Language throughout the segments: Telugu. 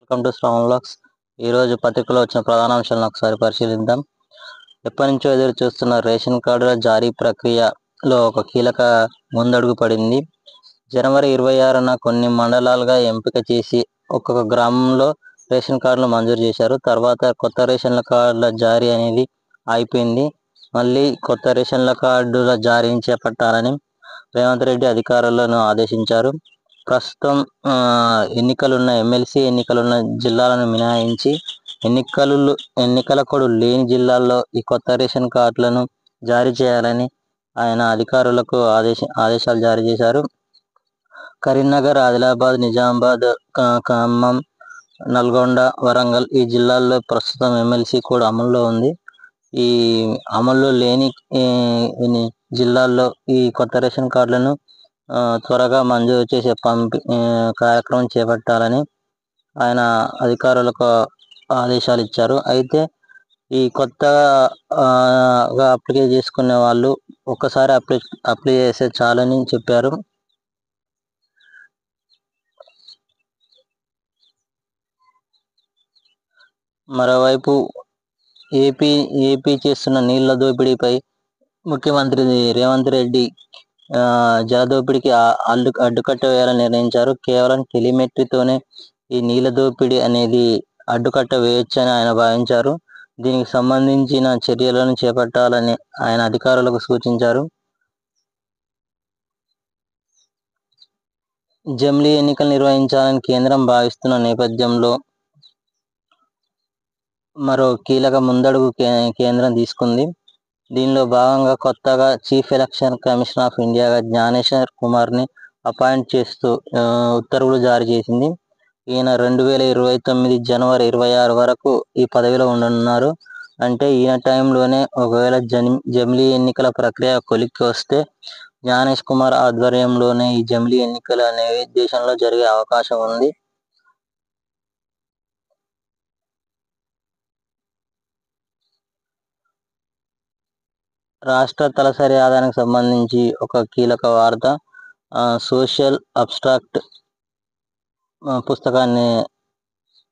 Welcome to Shravan vlogs. ఈరోజు పత్రికలో వచ్చిన ప్రధాన అంశాలను ఒకసారి పరిశీలిద్దాం. ఎప్పటి నుంచో ఎదురు చూస్తున్న రేషన్ కార్డుల జారీ ప్రక్రియలో ఒక కీలక ముందడుగు పడింది. జనవరి 26న కొన్ని మండలాలుగా ఎంపిక చేసి ఒక్కొక్క గ్రామంలో రేషన్ కార్డులు మంజూరు చేశారు. తర్వాత కొత్త రేషన్ కార్డుల జారీ అనేది అయిపోయింది. మళ్ళీ కొత్త రేషన్ కార్డుల జారీని చేపట్టాలని రేవంత్ రెడ్డి అధికారులను ఆదేశించారు. ప్రస్తుతం ఎన్నికలున్న ఎమ్మెల్సీ ఎన్నికలున్న జిల్లాలను మినహాయించి ఎన్నికల కోడ్ లేని జిల్లాల్లో ఈ కొత్త రేషన్ కార్డులను జారీ చేయాలని ఆయన అధికారులకు ఆదేశాలు జారీ చేశారు. కరీంనగర్, ఆదిలాబాద్, నిజామాబాద్, ఖమ్మం, నల్గొండ, వరంగల్ ఈ జిల్లాల్లో ప్రస్తుతం ఎమ్మెల్సీ కోడ్ అమల్లో ఉంది. ఈ అమల్లో లేని జిల్లాల్లో ఈ కొత్త రేషన్ కార్డులను త్వరగా మంజూరు చేసే కార్యక్రమం చేపట్టాలని ఆయన అధికారులకు ఆదేశాలు ఇచ్చారు. అయితే ఈ కొత్తగా అప్లై చేసుకునే వాళ్ళు ఒక్కసారి అప్లై చేస్తే చాలని చెప్పారు. మరోవైపు ఏపీ చేస్తున్న నీళ్ల దోపిడీపై ముఖ్యమంత్రి రేవంత్ రెడ్డి జలదోపిడికి అడ్డుకట్ట వేయాలని నిర్ణయించారు. కేవలం టెలిమెట్రీతోనే ఈ నీళ్ల దోపిడీ అనేది అడ్డుకట్ట వేయొచ్చని ఆయన భావించారు. దీనికి సంబంధించిన చర్యలను చేపట్టాలని ఆయన అధికారులకు సూచించారు. జమిలీ ఎన్నికలు నిర్వహించాలని కేంద్రం భావిస్తున్న నేపథ్యంలో మరో కీలక ముందడుగు కేంద్రం తీసుకుంది. దీనిలో భాగంగా కొత్తగా చీఫ్ ఎలక్షన్ కమిషన్ ఆఫ్ ఇండియాగా జ్ఞానేశ్వర్ కుమార్ని అపాయింట్ చేస్తూ ఉత్తర్వులు జారీ చేసింది. ఈయన 2029 జనవరి 26 వరకు ఈ పదవిలో ఉండనున్నారు. అంటే ఈయన టైంలోనే ఒకవేళ జమిలీ ఎన్నికల ప్రక్రియ కొలిక్కి వస్తే జ్ఞానేష్ కుమార్ ఆధ్వర్యంలోనే ఈ జమిలీ ఎన్నికలు అనేవి దేశంలో జరిగే అవకాశం ఉంది. రాష్ట్ర తలసరి ఆదాయానికి సంబంధించి ఒక కీలక వార్త. సోషల్ అబ్స్ట్రాక్ట్ పుస్తకాన్ని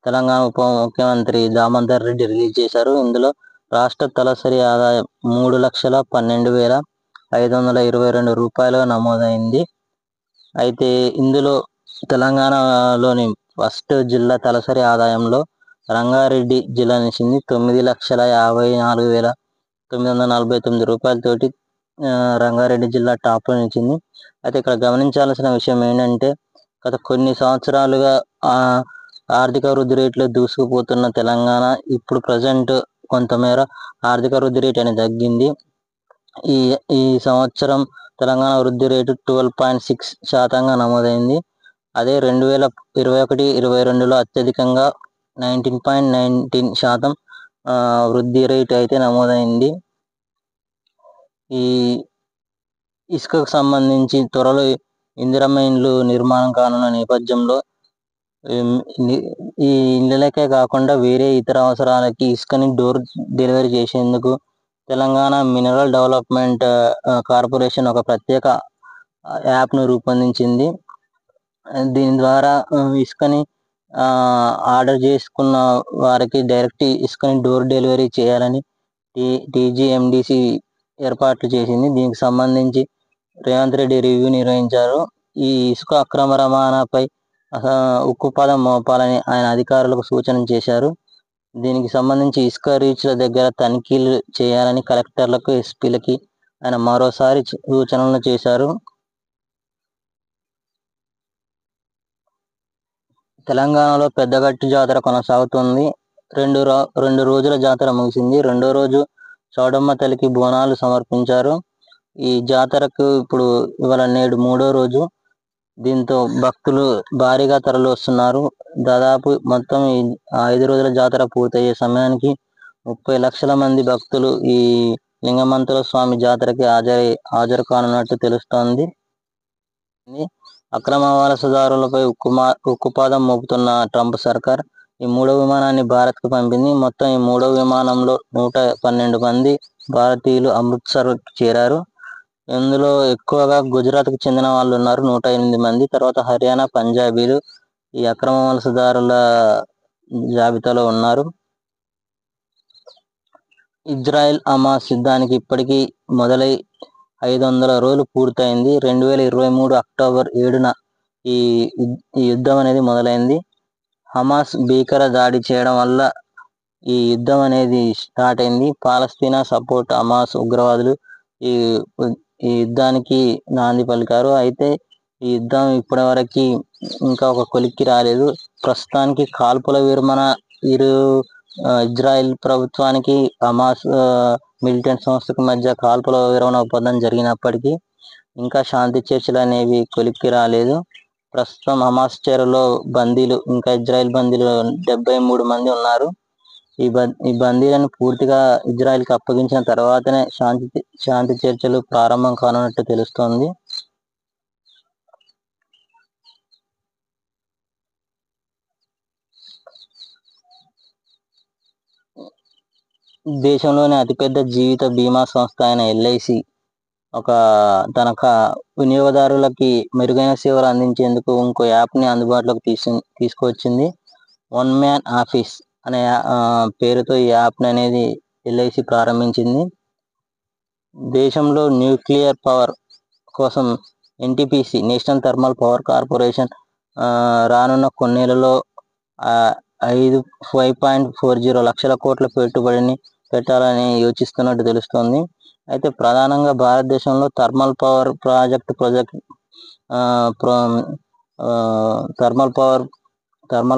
తెలంగాణ ఉప ముఖ్యమంత్రి దామోదర్ రెడ్డి రిలీజ్ చేశారు. ఇందులో రాష్ట్ర తలసరి ఆదాయం 3,12,522 రూపాయలుగా నమోదైంది. అయితే ఇందులో తెలంగాణలోని ఫస్ట్ జిల్లా తలసరి ఆదాయంలో రంగారెడ్డి జిల్లా నిలిచింది. 9,54,949 రూపాయలతోటి రంగారెడ్డి జిల్లా టాప్లో నిలిచింది. అయితే ఇక్కడ గమనించాల్సిన విషయం ఏంటంటే గత కొన్ని సంవత్సరాలుగా ఆర్థిక వృద్ధి రేట్లో దూసుకుపోతున్న తెలంగాణ ఇప్పుడు ప్రజెంట్ కొంతమేర ఆర్థిక వృద్ధి రేట్ అనేది తగ్గింది. ఈ సంవత్సరం తెలంగాణ వృద్ధి రేటు 12.6% నమోదైంది. అదే 2021-22లో అత్యధికంగా 19.19% వృద్ధి రేటు అయితే నమోదైంది. ఈ ఇసుకకు సంబంధించి త్వరలో ఇందిరమ్మ ఇండ్లు నిర్మాణం కానున్న నేపథ్యంలో ఈ ఇండ్లకే కాకుండా వేరే ఇతర అవసరాలకి ఇసుకని డోర్ డెలివరీ చేసేందుకు తెలంగాణ మినరల్ డెవలప్మెంట్ కార్పొరేషన్ ఒక ప్రత్యేక యాప్ను రూపొందించింది. దీని ద్వారా ఇసుకని ఆర్డర్ చేసుకున్న వారికి డైరెక్ట్ ఇసుకని డోర్ డెలివరీ చేయాలని టీజీఎండిసి ఏర్పాట్లు చేసింది. దీనికి సంబంధించి రేవంత్ రెడ్డి రివ్యూ నిర్వహించారు. ఈ ఇసుక అక్రమ రవాణాపై ఉక్కుపాదం మోపాలని ఆయన అధికారులకు సూచన చేశారు. దీనికి సంబంధించి ఇసుక రీచ్ల దగ్గర తనిఖీలు చేయాలని కలెక్టర్లకు, ఎస్పీలకి ఆయన మరోసారి సూచనలు చేశారు. తెలంగాణలో పెద్దగట్టు జాతర కొనసాగుతుంది. రెండు రోజుల జాతర ముగిసింది. రెండో రోజు చౌడమ్మ తల్లికి బోనాలు సమర్పించారు. ఈ జాతరకు ఇవాళ నేడు మూడో రోజు. దీంతో భక్తులు భారీగా తరలి వస్తున్నారు. దాదాపు మొత్తం ఈ 5 రోజుల జాతర పూర్తయ్యే సమయానికి 30 లక్షల మంది భక్తులు ఈ లింగమంతుల స్వామి జాతరకి హాజరు కానున్నట్టు తెలుస్తోంది. అక్రమ వలసదారులపై ఉక్కుపాదం మోపుతున్న ట్రంప్ సర్కార్ ఈ 3వ విమానాన్ని భారత్కు పంపింది. మొత్తం ఈ 3వ విమానంలో 112 మంది భారతీయులు అమృత్సర్ చేరారు. ఇందులో ఎక్కువగా గుజరాత్కు చెందిన వాళ్ళు ఉన్నారు, 108 మంది. తర్వాత హర్యానా, పంజాబీలు ఈ అక్రమ వలసదారుల జాబితాలో ఉన్నారు. ఇజ్రాయెల్ హమాస్ యుద్ధానికి ఇప్పటికీ మొదలై 500 రోజులు పూర్తయింది. 2023 అక్టోబర్ 7న ఈ యుద్ధం అనేది మొదలైంది. హమాస్ భీకర దాడి చేయడం వల్ల ఈ యుద్ధం అనేది స్టార్ట్ అయింది. పాలస్తీనా సపోర్ట్ హమాస్ ఉగ్రవాదులు ఈ యుద్ధానికి నాంది పలికారు. అయితే ఈ యుద్ధం ఇప్పటివరకు ఇంకా ఒక కొలిక్కి రాలేదు. ప్రస్తుతానికి కాల్పుల విరమణ ఇజ్రాయెల్ ప్రభుత్వానికి హమాస్ మిలిటెంట్ సంస్థకు మధ్య కాల్పుల విరమణ ఒప్పందం జరిగినప్పటికీ ఇంకా శాంతి చర్చలు అనేవి కొలిక్కి రాలేదు. ప్రస్తుతం హమాస్ చెరలో బందీలు ఇంకా ఇజ్రాయెల్ బందీలు 73 మంది ఉన్నారు. ఈ బందీలను పూర్తిగా ఇజ్రాయెల్కి అప్పగించిన తర్వాతనే శాంతి చర్చలు ప్రారంభం కానున్నట్టు తెలుస్తోంది. దేశంలోని అతిపెద్ద జీవిత బీమా సంస్థ అయిన ఎల్ఐసి తన వినియోగదారులకి మెరుగైన సేవలు అందించేందుకు ఇంకో యాప్ని అందుబాటులోకి తీసుకువచ్చింది. వన్ మ్యాన్ ఆఫీస్ అనే పేరుతో ఈ యాప్ని అనేది ఎల్ఐసి ప్రారంభించింది. దేశంలో న్యూక్లియర్ పవర్ కోసం NTPC national thermal power corporation రానున్న కొన్నేళ్లలో 5.40 లక్షల కోట్ల పెట్టుబడిని పెట్టాలని యోచిస్తున్నట్టు తెలుస్తోంది. అయితే ప్రధానంగా భారతదేశంలో థర్మల్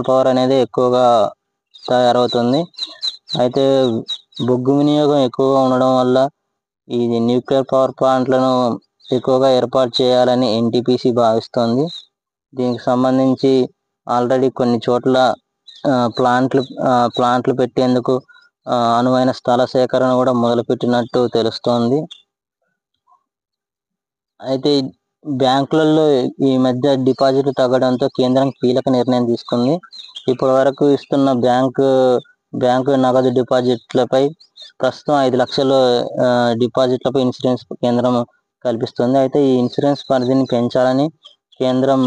పవర్ అనేది ఎక్కువగా తయారవుతుంది. అయితే బొగ్గు వినియోగం ఎక్కువగా ఉండడం వల్ల ఈ న్యూక్లియర్ పవర్ ప్లాంట్లను ఎక్కువగా ఏర్పాటు చేయాలని ఎన్టీపీసీ భావిస్తోంది. దీనికి సంబంధించి ఆల్రెడీ కొన్ని చోట్ల ప్లాంట్లు పెట్టేందుకు అనువైన స్థల సేకరణ కూడా మొదలుపెట్టినట్టు తెలుస్తోంది. అయితే బ్యాంకులలో ఈ మధ్య డిపాజిట్లు తగ్గడంతో కేంద్రం కీలక నిర్ణయం తీసుకుంది. ఇప్పటి వరకు ఇస్తున్న బ్యాంకు నగదు డిపాజిట్లపై ప్రస్తుతం 5 లక్షల డిపాజిట్లపై ఇన్సూరెన్స్ కేంద్రం కల్పిస్తుంది. అయితే ఈ ఇన్సూరెన్స్ పరిధిని పెంచాలని కేంద్రం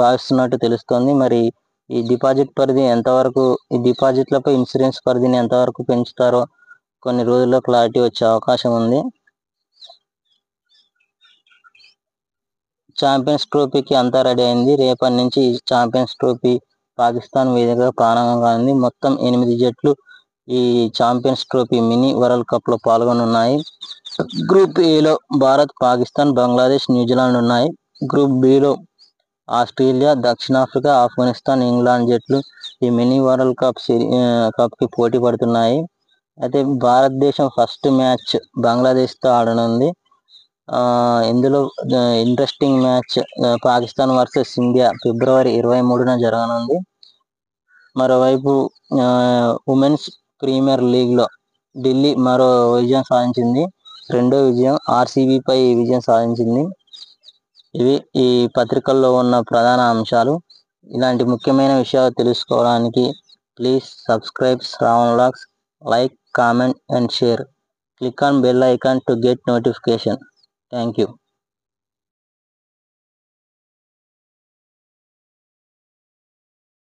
భావిస్తున్నట్టు తెలుస్తోంది. మరి ఈ డిపాజిట్లపై ఇన్సూరెన్స్ పరిధిని ఎంతవరకు పెంచుతారో కొన్ని రోజుల్లో క్లారిటీ వచ్చే అవకాశం ఉంది. ఛాంపియన్స్ ట్రోఫీకి అంతా రెడీ అయింది. రేపటి నుంచి ఛాంపియన్స్ ట్రోఫీ పాకిస్తాన్ వేదికగా ప్రారంభం కానుంది. మొత్తం 8 జట్లు ఈ ఛాంపియన్స్ ట్రోఫీ మినీ వరల్డ్ కప్లో పాల్గొనున్నాయి. గ్రూప్ ఏలో భారత్, పాకిస్తాన్, బంగ్లాదేశ్, న్యూజిలాండ్ ఉన్నాయి. గ్రూప్ బిలో ఆస్ట్రేలియా, దక్షిణాఫ్రికా, ఆఫ్ఘనిస్తాన్, ఇంగ్లాండ్ జట్లు ఈ మినీ వరల్డ్ కప్కి పోటీ పడుతున్నాయి. అయితే భారతదేశం ఫస్ట్ మ్యాచ్ బంగ్లాదేశ్తో ఆడనుంది. ఇందులో interesting match Pakistan versus India February 23న జరగనుంది. మరోవైపు ఉమెన్స్ ప్రీమియర్ లీగ్లో ఢిల్లీ మరో విజయం సాధించింది. రెండో విజయం ఆర్సీబీపై విజయం సాధించింది. ఇవి ఈ పత్రికల్లో ఉన్న ప్రధాన అంశాలు. ఇలాంటి ముఖ్యమైన విషయాలు తెలుసుకోవడానికి please subscribe Shravan vlogs, like, comment and share. Click on bell icon to get notification. Thank you.